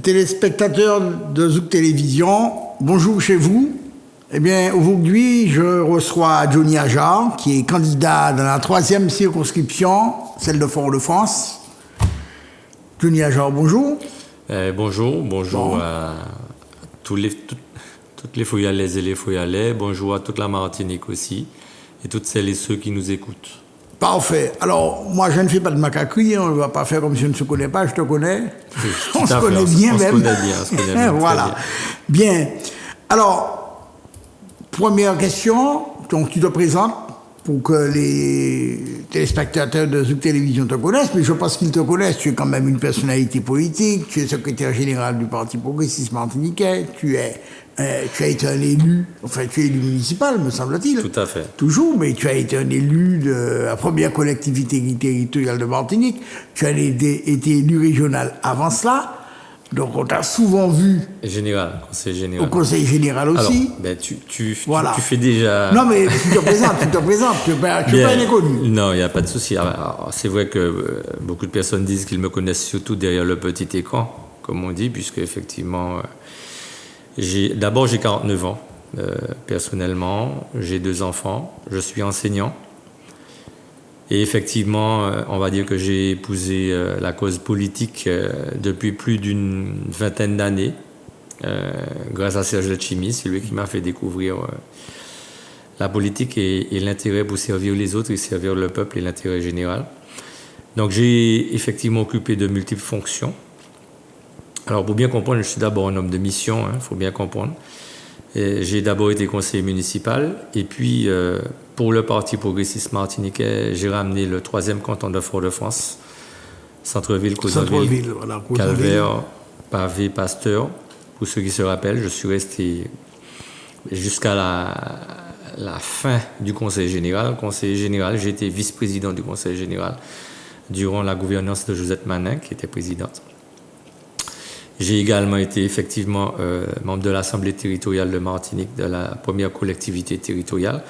Téléspectateurs de Zouk Télévision, bonjour chez vous. Eh bien, aujourd'hui, je reçois Johnny Ajar, qui est candidat dans la 3e circonscription, celle de Fort-de-France. Johnny Ajar, bonjour. Bonjour bon. À toutes les Foyalaises et les Foyalais. Bonjour à toute la Martinique aussi, et toutes celles et ceux qui nous écoutent. Parfait. Alors, moi, je ne fais pas de macaquerie, on ne va pas faire comme si on ne se connaît pas, je te connais. On se connaît bien même. On se connaît bien. Voilà. Bien. Alors, première question, donc tu te présentes pour que les téléspectateurs de Zouk Télévision te connaissent, mais je pense qu'ils te connaissent. Tu es quand même une personnalité politique, tu es secrétaire général du Parti progressiste martiniquais, tu as été un élu, enfin tu es élu municipal, me semble-t-il. Tout à fait. Toujours, mais tu as été un élu de la première collectivité territoriale de Martinique, tu as été élu régional avant cela, donc on t'a souvent vu... Conseil général. Au conseil général aussi. Alors, ben tu fais déjà... Non, mais tu te présentes, tu n'es pas un inconnu. Non, il n'y a pas de souci. Alors, c'est vrai que beaucoup de personnes disent qu'ils me connaissent surtout derrière le petit écran, comme on dit, puisque effectivement... D'abord, j'ai 49 ans, personnellement. J'ai 2 enfants. Je suis enseignant. Et effectivement, on va dire que j'ai épousé la cause politique depuis plus d'une vingtaine d'années, grâce à Serge Letchimy. C'est lui qui m'a fait découvrir la politique et l'intérêt pour servir les autres et servir le peuple et l'intérêt général. Donc, j'ai effectivement occupé de multiples fonctions. Alors, pour bien comprendre, je suis d'abord un homme de mission, faut bien comprendre. J'ai d'abord été conseiller municipal, et puis, pour le Parti progressiste martiniquais, j'ai ramené le 3e canton de Fort-de-France, centre-ville, Causonville, Calvaire, Pavé, Pasteur. Pour ceux qui se rappellent, je suis resté jusqu'à la fin du conseil général. Conseiller général, j'ai été vice-président du conseil général durant la gouvernance de Josette Manin, qui était présidente. J'ai également été effectivement membre de l'Assemblée territoriale de Martinique, de la première collectivité territoriale.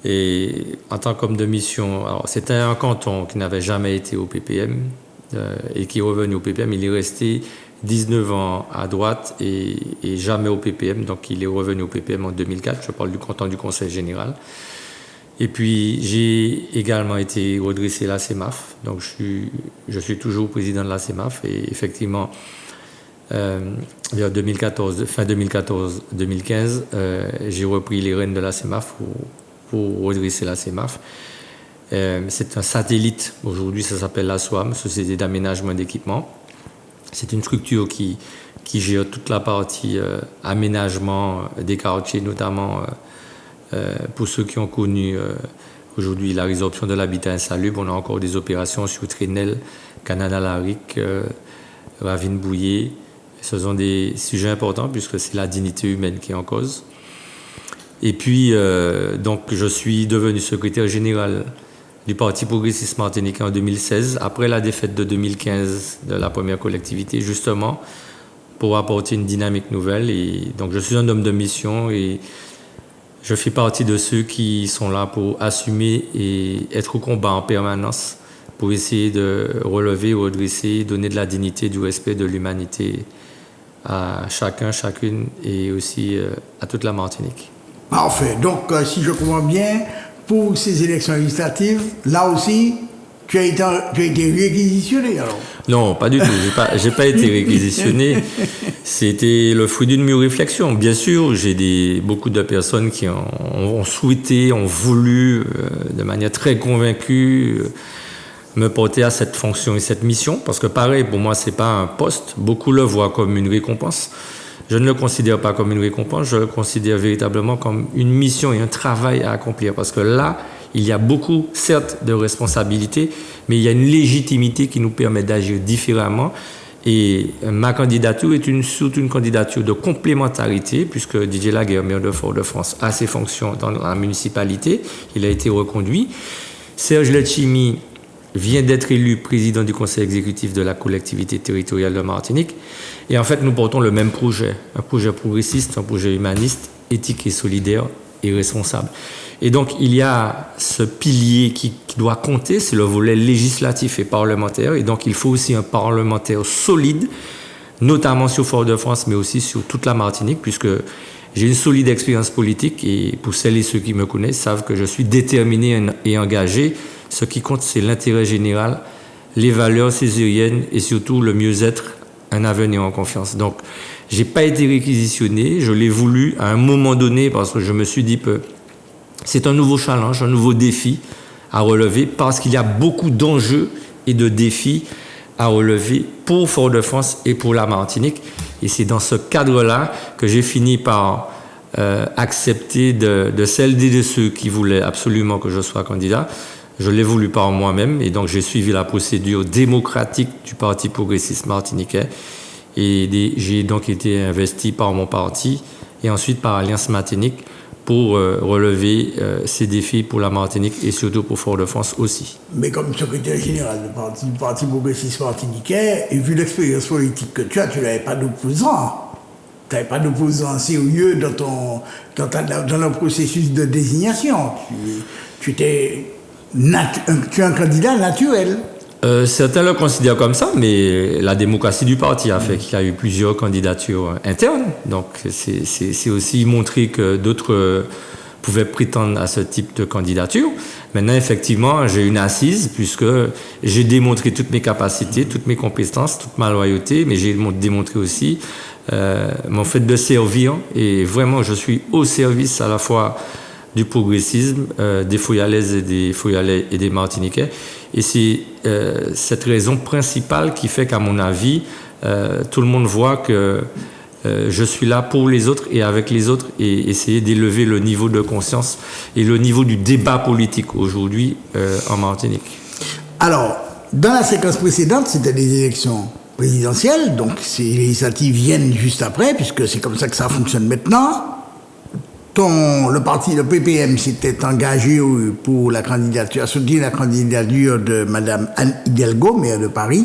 Et en tant qu'homme de mission, alors c'était un canton qui n'avait jamais été au PPM et qui est revenu au PPM. Il est resté 19 ans à droite et jamais au PPM. Donc il est revenu au PPM en 2004. Je parle du canton du Conseil général. Et puis j'ai également été redressé la CEMAF. Donc je suis toujours président de la CEMAF et effectivement... vers 2014, fin 2014-2015, j'ai repris les rênes de la CEMAF pour redresser la CEMAF. C'est un satellite, aujourd'hui ça s'appelle la SOAM, Société d'aménagement et d'équipement. C'est une structure qui gère toute la partie aménagement des quartiers, notamment pour ceux qui ont connu aujourd'hui la résorption de l'habitat insalubre. On a encore des opérations sur Trénel, Canada-Laric, Ravine-Bouillé. Ce sont des sujets importants puisque c'est la dignité humaine qui est en cause. Et puis, donc, je suis devenu secrétaire général du Parti progressiste martiniquais en 2016, après la défaite de 2015 de la première collectivité, justement, pour apporter une dynamique nouvelle. Et donc, je suis un homme de mission et je fais partie de ceux qui sont là pour assumer et être au combat en permanence pour essayer de relever, redresser, donner de la dignité, du respect, de l'humanité à chacun, chacune et aussi à toute la Martinique. Parfait. Donc, si je comprends bien, pour ces élections législatives, là aussi, tu as été réquisitionné alors? Non, pas du tout. J'ai pas été réquisitionné. C'était le fruit d'une mûre réflexion. Bien sûr, j'ai beaucoup de personnes qui ont souhaité, ont voulu, de manière très convaincue, me porter à cette fonction et cette mission, parce que pareil, pour moi, c'est pas un poste. Beaucoup le voient comme une récompense. Je ne le considère pas comme une récompense, je le considère véritablement comme une mission et un travail à accomplir, parce que là, il y a beaucoup, certes, de responsabilités, mais il y a une légitimité qui nous permet d'agir différemment. Et ma candidature est surtout une candidature de complémentarité, puisque Didier Laguerre, maire de Fort-de-France, a ses fonctions dans la municipalité. Il a été reconduit. Serge Letchimy vient d'être élu président du conseil exécutif de la collectivité territoriale de Martinique. Et en fait, nous portons le même projet, un projet progressiste, un projet humaniste, éthique et solidaire et responsable. Et donc, il y a ce pilier qui doit compter, c'est le volet législatif et parlementaire. Et donc, il faut aussi un parlementaire solide, notamment sur Fort-de-France, mais aussi sur toute la Martinique, puisque j'ai une solide expérience politique et pour celles et ceux qui me connaissent savent que je suis déterminé et engagé. Ce qui compte, c'est l'intérêt général, les valeurs césariennes et surtout le mieux-être, un avenir en confiance. Donc, j'ai pas été réquisitionné, je l'ai voulu à un moment donné parce que je me suis dit que c'est un nouveau challenge, un nouveau défi à relever parce qu'il y a beaucoup d'enjeux et de défis à relever pour Fort-de-France et pour la Martinique. Et c'est dans ce cadre-là que j'ai fini par accepter de celles et de ceux qui voulaient absolument que je sois candidat. Je l'ai voulu par moi-même et donc j'ai suivi la procédure démocratique du Parti progressiste martiniquais et j'ai donc été investi par mon parti et ensuite par Alliance Martinique pour relever ces défis pour la Martinique et surtout pour Fort-de-France aussi. Mais comme secrétaire général du Parti progressiste martiniquais, et vu l'expérience politique que tu as, tu n'avais pas d'opposant. Tu n'avais pas d'opposant sérieux dans le processus de désignation. Tu es un candidat naturel. Certains le considèrent comme ça, mais la démocratie du parti a fait qu'il y a eu plusieurs candidatures internes. Donc, c'est aussi montrer que d'autres pouvaient prétendre à ce type de candidature. Maintenant, effectivement, j'ai une assise puisque j'ai démontré toutes mes capacités, toutes mes compétences, toute ma loyauté, mais j'ai démontré aussi mon fait de servir. Et vraiment, je suis au service à la fois du progressisme, des Foyalaises et des Foyalais et des Martiniquais. Et c'est cette raison principale qui fait qu'à mon avis, tout le monde voit que je suis là pour les autres et avec les autres et essayer d'élever le niveau de conscience et le niveau du débat politique aujourd'hui en Martinique. Alors, dans la séquence précédente, c'était des élections présidentielles, donc ces législatives viennent juste après, puisque c'est comme ça que ça fonctionne maintenant. Le PPM s'était engagé pour la candidature, à soutenir la candidature de Mme Anne Hidalgo, maire de Paris.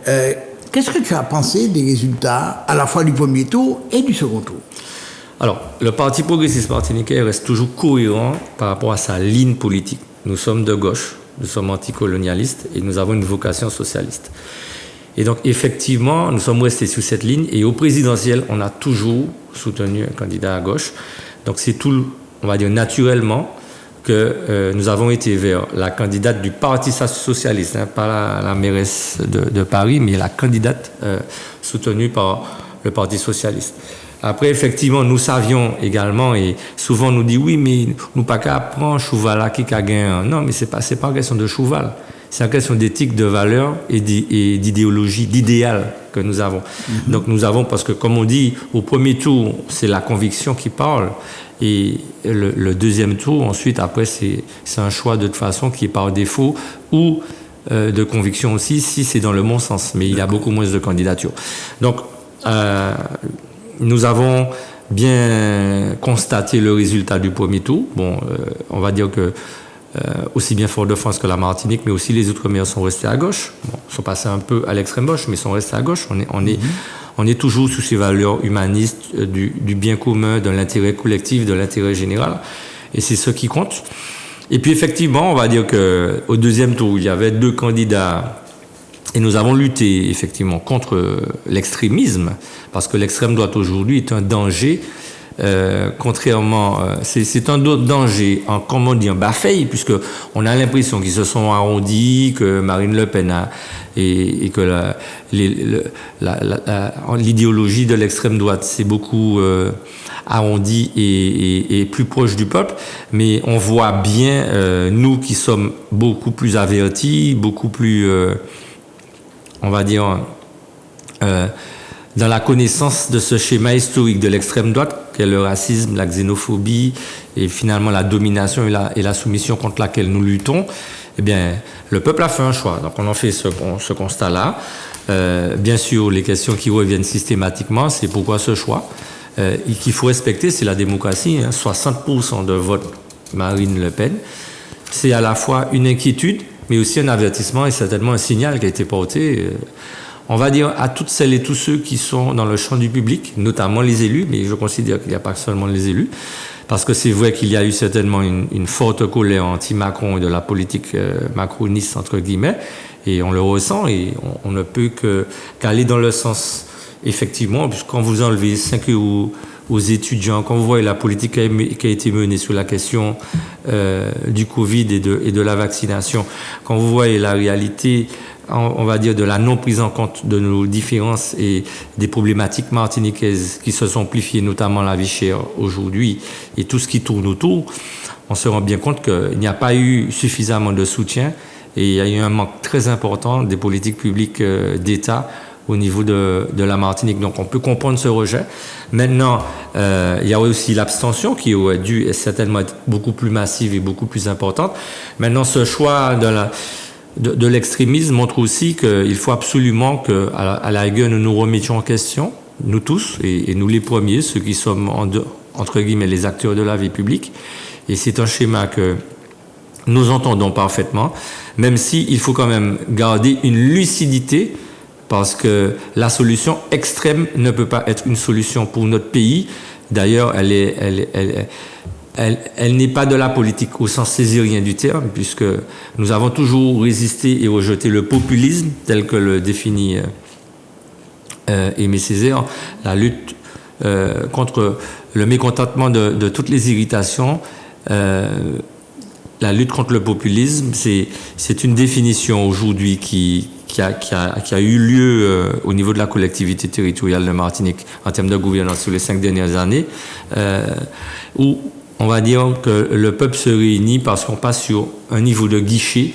Qu'est-ce que tu as pensé des résultats à la fois du premier tour et du second tour? Alors, le Parti progressiste martiniquais reste toujours cohérent par rapport à sa ligne politique. Nous sommes de gauche, nous sommes anticolonialistes et nous avons une vocation socialiste. Et donc, effectivement, nous sommes restés sur cette ligne et au présidentiel, on a toujours soutenu un candidat à gauche. Donc, c'est tout, on va dire, naturellement que nous avons été vers la candidate du Parti socialiste, hein, pas la mairesse de Paris, mais la candidate soutenue par le Parti socialiste. Après, effectivement, nous savions également, et souvent on nous dit, oui, mais nous pas qu'à prendre Chouval qui a gagné. Non, mais c'est pas une question de Chouval. C'est une question d'éthique, de valeur et d'idéologie, d'idéal que nous avons. Mm-hmm. Donc nous avons, parce que comme on dit, au premier tour, c'est la conviction qui parle. Et le deuxième tour, ensuite, après, c'est un choix de toute façon qui est par défaut ou de conviction aussi, si c'est dans le bon sens. Mais il y a beaucoup moins de candidatures. Donc, nous avons bien constaté le résultat du premier tour. Bon, on va dire que aussi bien Fort-de-France que la Martinique, mais aussi les Outre-mer sont restés à gauche. Bon, ils sont passés un peu à l'extrême gauche, mais sont restés à gauche. On est toujours sous ces valeurs humanistes, du bien commun, de l'intérêt collectif, de l'intérêt général. Et c'est ce qui compte. Et puis effectivement, on va dire qu'au deuxième tour, il y avait 2 candidats. Et nous avons lutté effectivement contre l'extrémisme, parce que l'extrême droite aujourd'hui est un danger. Contrairement, c'est un autre danger en, comment dire, bafeille, puisque on a l'impression qu'ils se sont arrondis, que Marine Le Pen et que l'idéologie de l'extrême droite s'est beaucoup arrondie et plus proche du peuple, mais on voit bien, nous qui sommes beaucoup plus avertis, beaucoup plus, on va dire, dans la connaissance de ce schéma historique de l'extrême droite, qu'est le racisme, la xénophobie et finalement la domination et la soumission contre laquelle nous luttons, eh bien, le peuple a fait un choix. Donc, on en fait ce constat-là. Bien sûr, les questions qui reviennent systématiquement, c'est pourquoi ce choix. Et qu'il faut respecter, c'est la démocratie. 60% de vote Marine Le Pen. C'est à la fois une inquiétude, mais aussi un avertissement et certainement un signal qui a été porté. on va dire à toutes celles et tous ceux qui sont dans le champ du public, notamment les élus, mais je considère qu'il n'y a pas seulement les élus, parce que c'est vrai qu'il y a eu certainement une forte colère anti-Macron et de la politique macroniste, entre guillemets, et on le ressent, et on ne peut qu'aller dans le sens, effectivement, puisque quand vous enlevez 5 euros aux étudiants, quand vous voyez la politique qui a été menée sur la question du Covid et de la vaccination, quand vous voyez la réalité, on va dire, de la non prise en compte de nos différences et des problématiques martiniquaises qui se sont amplifiées, notamment la vie chère aujourd'hui et tout ce qui tourne autour, on se rend bien compte qu'il n'y a pas eu suffisamment de soutien et il y a eu un manque très important des politiques publiques d'État au niveau de la Martinique. Donc on peut comprendre ce rejet. Maintenant, il y a aussi l'abstention qui aurait dû certainement être beaucoup plus massive et beaucoup plus importante. Maintenant, ce choix de l'extrémisme montre aussi qu'il faut absolument qu'à la rigueur, nous nous remettions en question, nous tous, et nous les premiers, ceux qui sommes entre guillemets les acteurs de la vie publique. Et c'est un schéma que nous entendons parfaitement, même s'il faut quand même garder une lucidité, parce que la solution extrême ne peut pas être une solution pour notre pays. D'ailleurs, elle n'est pas de la politique au sens césarien du terme, puisque nous avons toujours résisté et rejeté le populisme, tel que le définit Aimé Césaire, la lutte contre le mécontentement de toutes les irritations. La lutte contre le populisme, c'est une définition aujourd'hui qui a eu lieu au niveau de la collectivité territoriale de Martinique en termes de gouvernance sur les 5 dernières années, où on va dire que le peuple se réunit parce qu'on passe sur un niveau de guichet,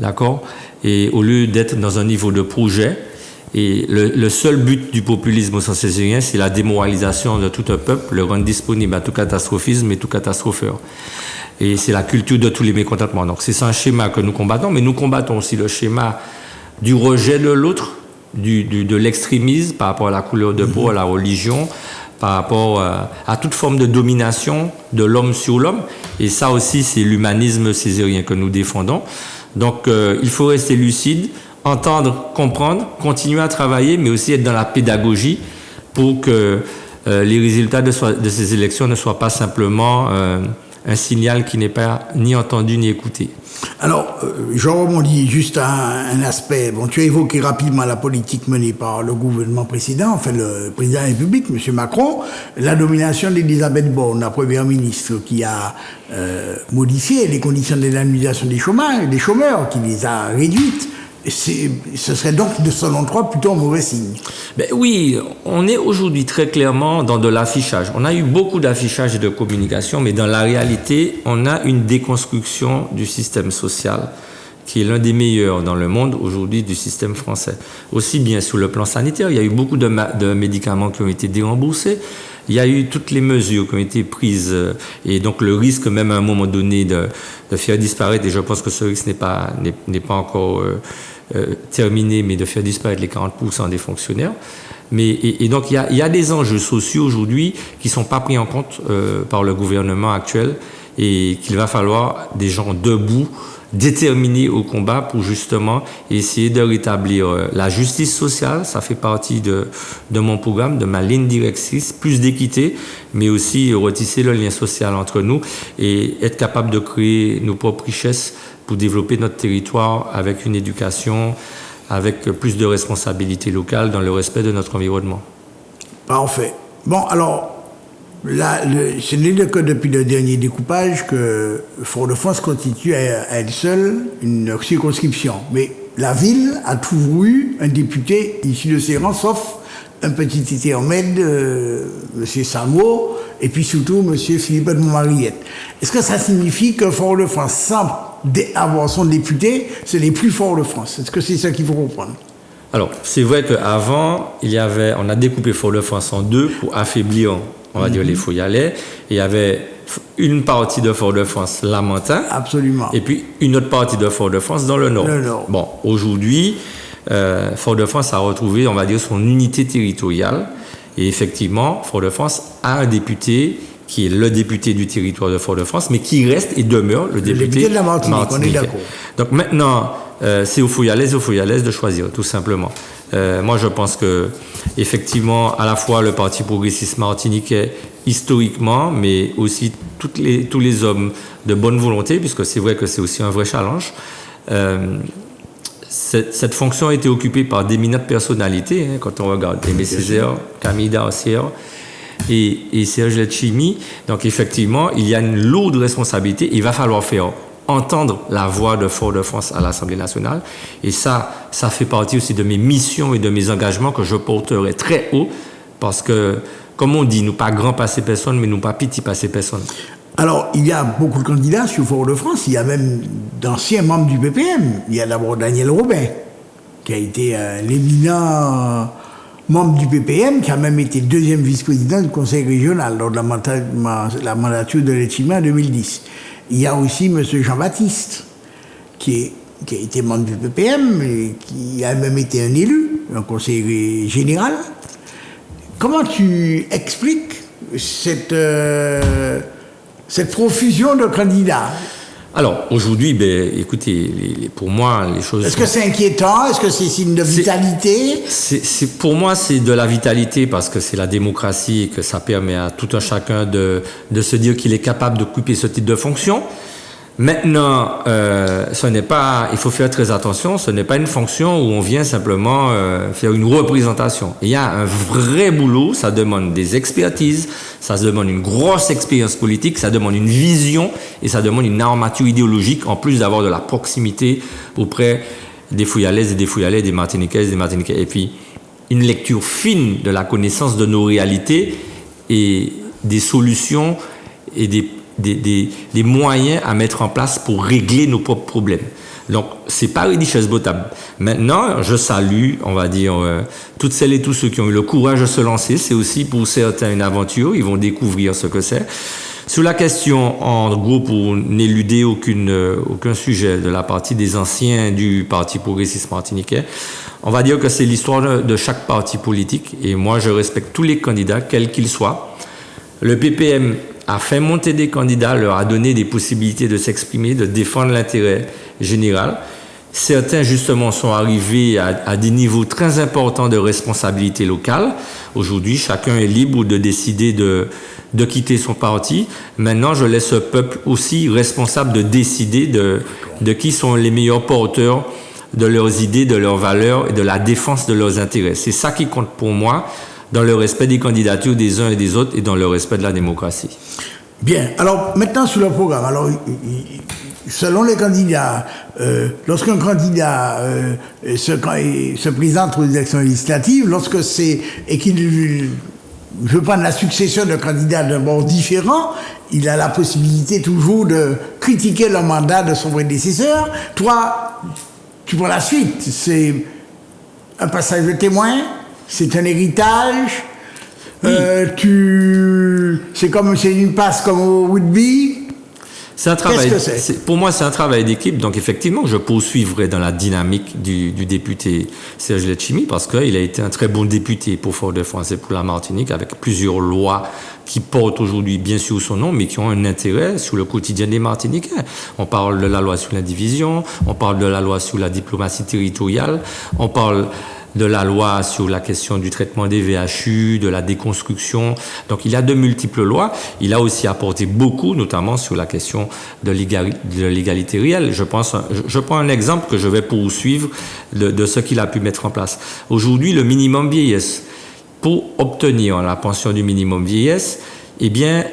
d'accord, et au lieu d'être dans un niveau de projet. Et le seul but du populisme au sens césarien, c'est la démoralisation de tout un peuple, le rendre disponible à tout catastrophisme et tout catastropheur. Et c'est la culture de tous les mécontentements. Donc c'est ça un schéma que nous combattons, mais nous combattons aussi le schéma du rejet de l'autre, de l'extrémisme par rapport à la couleur de peau, à la religion, par rapport à toute forme de domination de l'homme sur l'homme. Et ça aussi, c'est l'humanisme césarien que nous défendons. Donc il faut rester lucide, entendre, comprendre, continuer à travailler, mais aussi être dans la pédagogie pour que les résultats de ces élections ne soient pas simplement un signal qui n'est pas ni entendu ni écouté. Alors, je rebondis juste à un aspect. Bon, tu as évoqué rapidement la politique menée par le gouvernement précédent, enfin le président de la République, M. Macron, la nomination d'Elisabeth Borne, la première ministre, qui a modifié les conditions d'indemnisation des chômeurs, qui les a réduites. Ce serait donc, selon toi, plutôt un mauvais signe. Ben oui, on est aujourd'hui très clairement dans de l'affichage. On a eu beaucoup d'affichage et de communication, mais dans la réalité, on a une déconstruction du système social qui est l'un des meilleurs dans le monde aujourd'hui du système français. Aussi bien sur le plan sanitaire, il y a eu beaucoup de médicaments qui ont été déremboursés. Il y a eu toutes les mesures qui ont été prises et donc le risque même à un moment donné de faire disparaître, et je pense que ce risque n'est pas encore terminé, mais de faire disparaître les 40% des fonctionnaires. Et donc il y a des enjeux sociaux aujourd'hui qui ne sont pas pris en compte par le gouvernement actuel et qu'il va falloir des gens debout, déterminés au combat pour justement essayer de rétablir la justice sociale. Ça fait partie de mon programme, de ma ligne directrice, plus d'équité, mais aussi retisser le lien social entre nous et être capable de créer nos propres richesses pour développer notre territoire avec une éducation, avec plus de responsabilités locales dans le respect de notre environnement. Parfait. Bon, alors, là, ce n'est que depuis le dernier découpage que Fort-de-France constitue à elle seule une circonscription. Mais la ville a toujours eu un député issu de ses rangs, sauf un petit intermède, M. Samo, et puis surtout M. Philippe de Montmariette. Est-ce que ça signifie que Fort-de-France, sans avoir son député, ce n'est plus Fort-de-France? Est-ce que c'est ça qu'il faut comprendre? Alors, c'est vrai qu'avant, on a découpé Fort-de-France en deux pour affaiblir, on va dire, les Foyalais. Et il y avait une partie de Fort-de-France, Lamentin. Absolument. Et puis une autre partie de Fort-de-France dans le nord. Bon, aujourd'hui, Fort-de-France a retrouvé, on va dire, son unité territoriale. Et effectivement, Fort-de-France a un député qui est le député du territoire de Fort-de-France, mais qui reste et demeure le député de la Martinique. On est d'accord. Donc maintenant, c'est aux Foyalaises de choisir, tout simplement. Moi, je pense que effectivement, à la fois le Parti progressiste martiniquais, historiquement, mais aussi tous les hommes de bonne volonté, puisque c'est vrai que c'est aussi un vrai challenge. Cette fonction a été occupée par d'éminentes personnalités, hein, quand on regarde Aimé Césaire, Camille Darcière et Serge Letchimy. Donc effectivement, il y a une lourde responsabilité. Il va falloir faire entendre la voix de Fort-de-France à l'Assemblée nationale. Et ça fait partie aussi de mes missions et de mes engagements que je porterai très haut, parce que, comme on dit, nous pas grand passer personne, mais nous pas petit passer personne. Alors, il y a beaucoup de candidats sur Fort-de-France. Il y a même d'anciens membres du PPM. Il y a d'abord Daniel Robin, qui a été l'éminent membre du PPM, qui a même été deuxième vice-président du conseil régional lors de la mandature de Letchimy en 2010. Il y a aussi M. Jean-Baptiste, qui a été membre du PPM, et qui a même été un élu, un conseiller général. Comment tu expliques cette profusion de candidats? Alors, aujourd'hui, écoutez, pour moi, les choses... Est-ce que c'est inquiétant? Est-ce que c'est signe de vitalité? Pour moi, c'est de la vitalité, parce que c'est la démocratie et que ça permet à tout un chacun de se dire qu'il est capable d'occuper ce type de fonction. Maintenant, il faut faire très attention, ce n'est pas une fonction où on vient simplement faire une représentation. Il y a un vrai boulot, ça demande des expertises, ça se demande une grosse expérience politique, ça demande une vision et ça demande une armature idéologique, en plus d'avoir de la proximité auprès des Fouillalaises et des Fouillalais, des Martiniquaises et des Martiniquais. Et puis, une lecture fine de la connaissance de nos réalités et des solutions et des moyens à mettre en place pour régler nos propres problèmes. Donc, c'est pas richesse botable. Maintenant, je salue, on va dire, toutes celles et tous ceux qui ont eu le courage de se lancer. C'est aussi pour certains une aventure. Ils vont découvrir ce que c'est. Sur la question, en gros, pour n'éluder aucun sujet de la partie des anciens du Parti progressiste martiniquais, on va dire que c'est l'histoire de chaque parti politique. Et moi, je respecte tous les candidats, quels qu'ils soient. Le PPM a fait monter des candidats, leur a donné des possibilités de s'exprimer, de défendre l'intérêt général. Certains, justement, sont arrivés à des niveaux très importants de responsabilité locale. Aujourd'hui, chacun est libre de décider de quitter son parti. Maintenant, je laisse le peuple aussi responsable de décider de qui sont les meilleurs porteurs de leurs idées, de leurs valeurs et de la défense de leurs intérêts. C'est ça qui compte pour moi, dans le respect des candidatures des uns et des autres et dans le respect de la démocratie. Bien. Alors, maintenant, sur le programme. Alors, selon les candidats, lorsqu'un candidat se présente aux élections législatives, et qu'il veut prendre la succession de candidats d'un bord différent, il a la possibilité toujours de critiquer le mandat de son prédécesseur. Toi, tu prends la suite. C'est un passage de témoin. C'est un héritage. Oui. C'est une passe comme au rugby. C'est un travail. Qu'est-ce que c'est? Pour moi, c'est un travail d'équipe. Donc, effectivement, je poursuivrai dans la dynamique du député Serge Letchimy, parce qu'il a été un très bon député pour Fort-de-France et pour la Martinique, avec plusieurs lois qui portent aujourd'hui bien sûr son nom, mais qui ont un intérêt sur le quotidien des Martiniquais. On parle de la loi sur l'indivision, on parle de la loi sur la diplomatie territoriale, on parle de la loi sur la question du traitement des VHU, de la déconstruction. Donc, il y a de multiples lois. Il a aussi apporté beaucoup, notamment sur la question de l'égalité réelle. Je prends un exemple que je vais poursuivre de ce qu'il a pu mettre en place. Aujourd'hui, le minimum vieillesse. Pour obtenir la pension du minimum vieillesse, eh bien,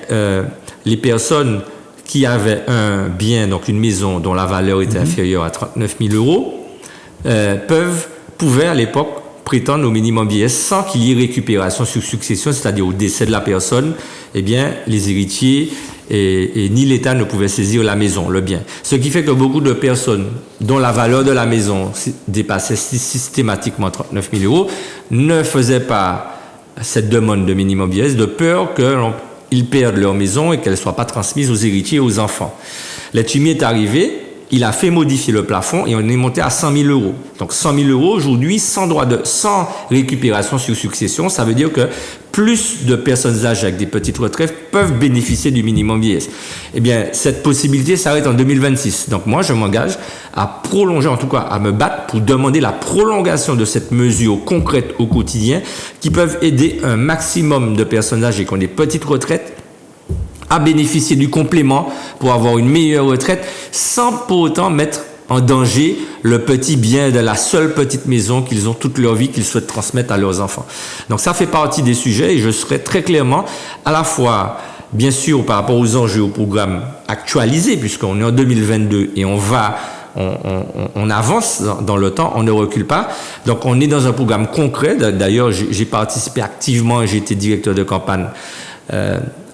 les personnes qui avaient un bien, donc une maison dont la valeur était inférieure à 39 000 euros, pouvaient à l'époque prétendre au minimum vieillesse sans qu'il y ait récupération sur succession, c'est-à-dire au décès de la personne. Eh bien, les héritiers et ni l'État ne pouvaient saisir la maison, le bien. Ce qui fait que beaucoup de personnes dont la valeur de la maison dépassait systématiquement 39 000 euros ne faisaient pas cette demande de minimum vieillesse de peur qu'ils perdent leur maison et qu'elle ne soit pas transmise aux héritiers et aux enfants. Letchimy est arrivé. Il a fait modifier le plafond et on est monté à 100 000 euros. Donc 100 000 euros aujourd'hui, sans récupération sur succession, ça veut dire que plus de personnes âgées avec des petites retraites peuvent bénéficier du minimum vieillesse. Eh bien, cette possibilité s'arrête en 2026. Donc moi, je m'engage à prolonger, en tout cas à me battre pour demander la prolongation de cette mesure concrète au quotidien qui peuvent aider un maximum de personnes âgées qui ont des petites retraites à bénéficier du complément pour avoir une meilleure retraite sans pour autant mettre en danger le petit bien de la seule petite maison qu'ils ont toute leur vie, qu'ils souhaitent transmettre à leurs enfants. Donc ça fait partie des sujets et je serai très clairement à la fois, bien sûr, par rapport aux enjeux, au programme actualisé, puisqu'on est en 2022 et on avance dans le temps, on ne recule pas. Donc on est dans un programme concret. D'ailleurs, j'ai participé activement, j'ai été directeur de campagne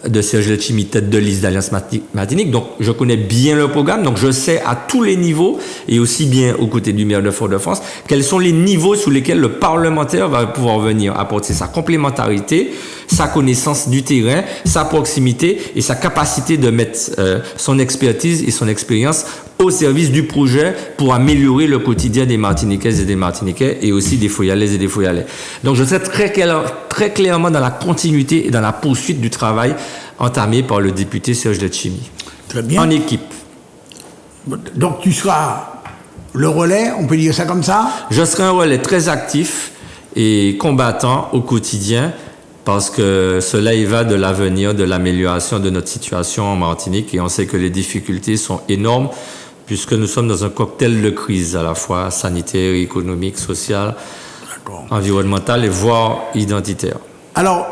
de Serge Letchimy, tête de liste d'Alliance Martinique. Donc, je connais bien le programme. Donc, je sais à tous les niveaux, et aussi bien aux côtés du maire de Fort-de-France, quels sont les niveaux sous lesquels le parlementaire va pouvoir venir apporter sa complémentarité, sa connaissance du terrain, sa proximité et sa capacité de mettre son expertise et son expérience au service du projet pour améliorer le quotidien des Martiniquaises et des Martiniquais et aussi des Foyalaises et des Foyalais. Donc, je serai très clairement dans la continuité et dans la poursuite du travail entamé par le député Serge Letchimy. Très bien. En équipe. Donc, tu seras le relais, on peut dire ça comme ça? Je serai un relais très actif et combattant au quotidien parce que cela y va de l'avenir, de l'amélioration de notre situation en Martinique et on sait que les difficultés sont énormes puisque nous sommes dans un cocktail de crise à la fois sanitaire, économique, sociale, environnementale et voire identitaire. Alors,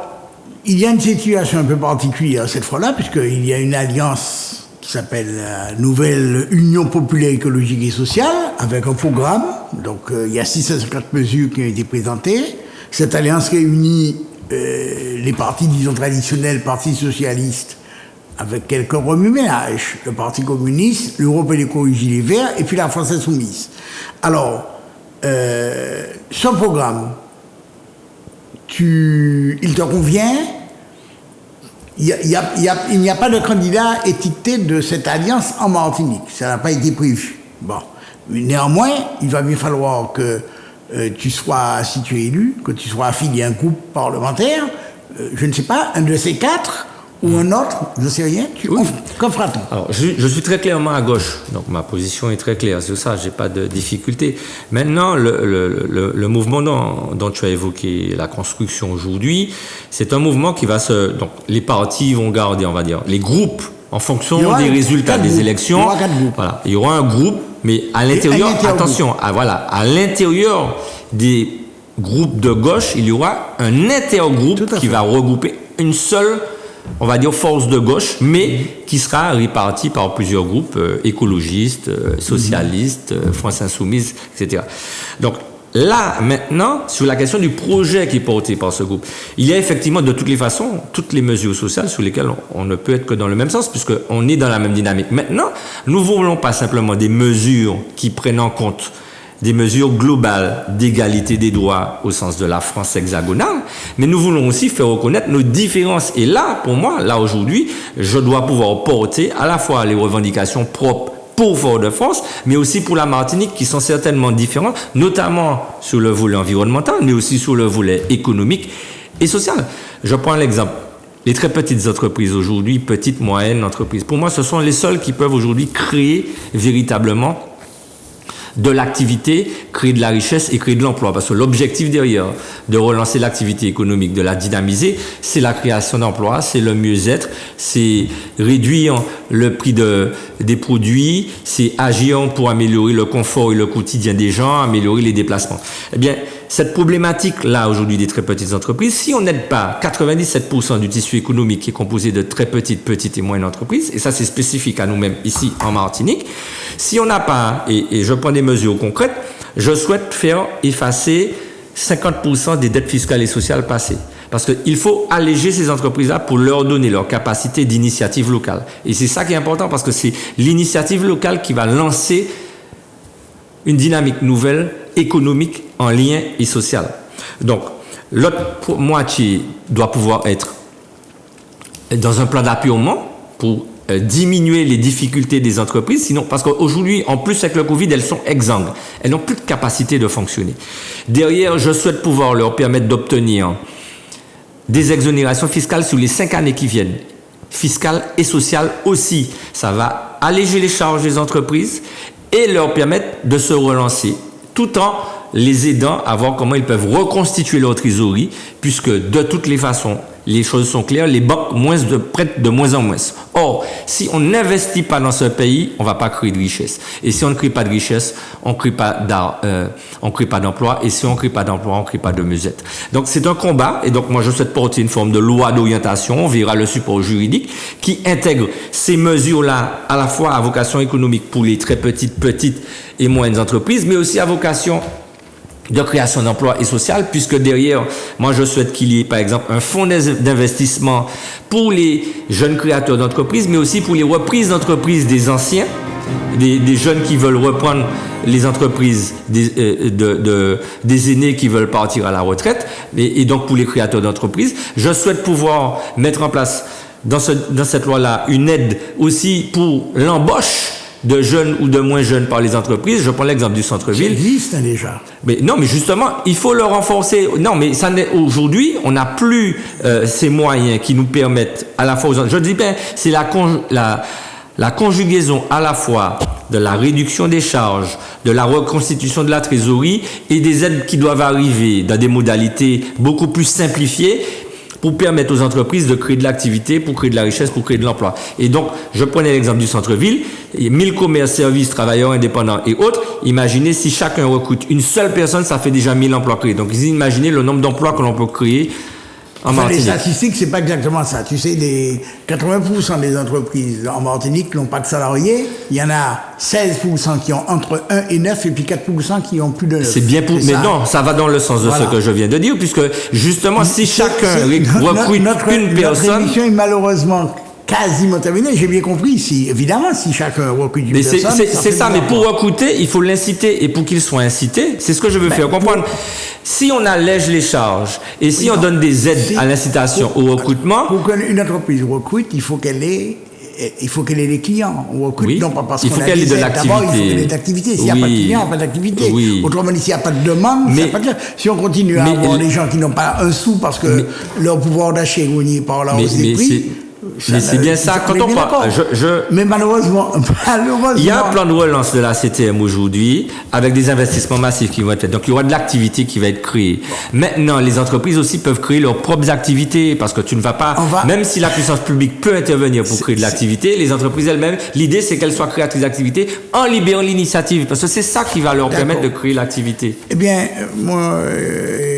il y a une situation un peu particulière cette fois-là, puisqu'il y a une alliance qui s'appelle la Nouvelle Union Populaire Écologique et Sociale, avec un programme. Donc, il y a 650 mesures qui ont été présentées. Cette alliance réunit les partis, disons, traditionnels, Parti socialiste, avec quelques remue-ménages, le Parti communiste, l'Europe et l'écologie, les Verts, et puis la France insoumise. Alors, ce programme, il te convient? Il n'y a pas de candidat étiqueté de cette alliance en Martinique. Ça n'a pas été prévu. Bon. Mais néanmoins, il va bien falloir que tu sois, si tu es élu, que tu sois affilié à un groupe parlementaire, je ne sais pas, un de ces quatre, ou un autre, je ne sais rien, qu'en fera-t-on? Alors, je suis très clairement à gauche, donc ma position est très claire, sur ça, je n'ai pas de difficulté. Maintenant, le mouvement dont tu as évoqué la construction aujourd'hui, c'est un mouvement qui va donc les partis vont garder, on va dire, les groupes, en fonction des résultats des élections. Il y aura 4 groupes. Voilà, il y aura un groupe, mais à l'intérieur, attention, à l'intérieur des groupes de gauche, il y aura un intergroupe qui va regrouper une seule, on va dire, force de gauche, mais qui sera répartie par plusieurs groupes écologistes, socialistes, France Insoumise, etc. Donc là, maintenant, sur la question du projet qui est porté par ce groupe, il y a effectivement de toutes les façons, toutes les mesures sociales sur lesquelles on ne peut être que dans le même sens, puisqu'on est dans la même dynamique. Maintenant, nous ne voulons pas simplement des mesures qui prennent en compte des mesures globales d'égalité des droits au sens de la France hexagonale, mais nous voulons aussi faire reconnaître nos différences. Et là, pour moi, là aujourd'hui, je dois pouvoir porter à la fois les revendications propres pour Fort-de-France, mais aussi pour la Martinique, qui sont certainement différentes, notamment sur le volet environnemental, mais aussi sur le volet économique et social. Je prends l'exemple. Les très petites entreprises aujourd'hui, petites, moyennes entreprises, pour moi, ce sont les seules qui peuvent aujourd'hui créer véritablement de l'activité, créer de la richesse et créer de l'emploi. Parce que l'objectif derrière de relancer l'activité économique, de la dynamiser, c'est la création d'emplois, c'est le mieux-être, c'est réduire le prix des produits, c'est agir pour améliorer le confort et le quotidien des gens, améliorer les déplacements. Eh bien, cette problématique-là, aujourd'hui, des très petites entreprises, si on n'aide pas 97% du tissu économique qui est composé de très petites et moyennes entreprises, et ça c'est spécifique à nous-mêmes ici en Martinique, si on n'a pas, et je prends des mesures concrètes, je souhaite faire effacer 50% des dettes fiscales et sociales passées. Parce qu'il faut alléger ces entreprises-là pour leur donner leur capacité d'initiative locale. Et c'est ça qui est important, parce que c'est l'initiative locale qui va lancer une dynamique nouvelle, économique, en lien et social. Donc, l'autre moitié doit pouvoir être dans un plan d'apurement pour diminuer les difficultés des entreprises, sinon, parce qu'aujourd'hui, en plus avec le Covid, elles sont exsangues. Elles n'ont plus de capacité de fonctionner. Derrière, je souhaite pouvoir leur permettre d'obtenir des exonérations fiscales sur les 5 années qui viennent. Fiscales et sociales aussi. Ça va alléger les charges des entreprises et leur permettre de se relancer, tout en les aidant à voir comment ils peuvent reconstituer leur trésorerie, puisque de toutes les façons, les choses sont claires, les banques prêtent de moins en moins. Or, si on n'investit pas dans ce pays, on ne va pas créer de richesse. Et si on ne crée pas de richesse, on ne crée pas d'emploi. Et si on ne crée pas d'emploi, on ne crée pas de musette. Donc, c'est un combat. Et donc, moi, je souhaite porter une forme de loi d'orientation. On verra le support juridique qui intègre ces mesures-là à la fois à vocation économique pour les très petites et moyennes entreprises, mais aussi à vocation de création d'emplois et social, puisque derrière, moi je souhaite qu'il y ait par exemple un fonds d'investissement pour les jeunes créateurs d'entreprises, mais aussi pour les reprises d'entreprises des anciens, des jeunes qui veulent reprendre les entreprises des aînés qui veulent partir à la retraite, et donc pour les créateurs d'entreprises. Je souhaite pouvoir mettre en place dans cette loi-là une aide aussi pour l'embauche de jeunes ou de moins jeunes par les entreprises. Je prends l'exemple du centre-ville. Ça existe déjà. Mais non, mais justement, il faut le renforcer. Non, mais aujourd'hui, on n'a plus ces moyens qui nous permettent à la fois aux... Je dis bien, c'est la conjugaison à la fois de la réduction des charges, de la reconstitution de la trésorerie et des aides qui doivent arriver dans des modalités beaucoup plus simplifiées, pour permettre aux entreprises de créer de l'activité, pour créer de la richesse, pour créer de l'emploi. Et donc, je prenais l'exemple du centre-ville, 1000 commerces, services, travailleurs indépendants et autres. Imaginez si chacun recrute une seule personne, ça fait déjà 1000 emplois créés. Donc, imaginez le nombre d'emplois que l'on peut créer en Martinique. Les statistiques, c'est pas exactement ça. Tu sais, 80% des entreprises en Martinique n'ont pas de salariés. Il y en a 16% qui ont entre 1 et 9 et puis 4% qui ont plus de 9. C'est bien mais ça. Non, ça va dans le sens de ce que je viens de dire, puisque justement, si chacun recrute une personne... Notre émission est malheureusement quasiment terminé, j'ai bien compris. Évidemment, si chacun recrute une personne... C'est ça, mais pour recruter, il faut l'inciter. Et pour qu'il soit incité, c'est ce que je veux faire comprendre. Si on allège les charges et si on donne des aides à l'incitation au recrutement... Pour qu'une entreprise recrute, il faut qu'elle ait des clients. On recrute, non pas parce qu'on a des aides. D'abord, il faut qu'elle ait de l'activité. S'il n'y a pas de clients, il n'y a pas d'activité. Autrement dit, s'il n'y a pas de demande, ça pas de... Si on continue à avoir des gens qui n'ont pas un sou parce que leur pouvoir d'achat est gagné par la hausse des prix... Mais c'est bien ça, quand on parle. Mais malheureusement, il y a un plan de relance de la CTM aujourd'hui, avec des investissements massifs qui vont être faits. Donc il y aura de l'activité qui va être créée. Maintenant, les entreprises aussi peuvent créer leurs propres activités, parce que tu ne vas pas, même si la puissance publique peut intervenir pour créer de l'activité, les entreprises elles-mêmes, l'idée c'est qu'elles soient créatrices d'activité en libérant l'initiative, parce que c'est ça qui va leur permettre de créer l'activité. Eh bien, moi,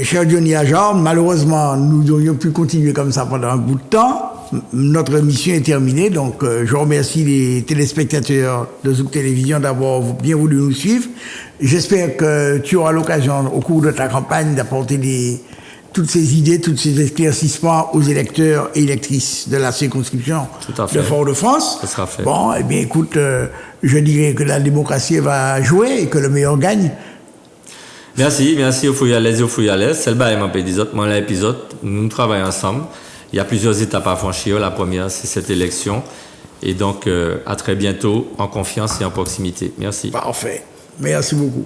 cher Johnny Ajar, malheureusement, nous aurions pu continuer comme ça pendant un bout de temps. Notre mission est terminée, donc je remercie les téléspectateurs de Zouk Télévision d'avoir bien voulu nous suivre. J'espère que tu auras l'occasion au cours de ta campagne d'apporter toutes ces idées, tous ces éclaircissements aux électeurs et électrices de la circonscription de Fort-de-France. Ça sera fait. Bon, eh bien écoute, je dirais que la démocratie va jouer et que le meilleur gagne. Merci au Fouyalès et au Fouyalès. C'est le bail mon pays des autres, moi l'épisode, nous travaillons ensemble. Il y a plusieurs étapes à franchir. La première, c'est cette élection. Et donc, à très bientôt, en confiance et en proximité. Merci. Parfait. Merci beaucoup.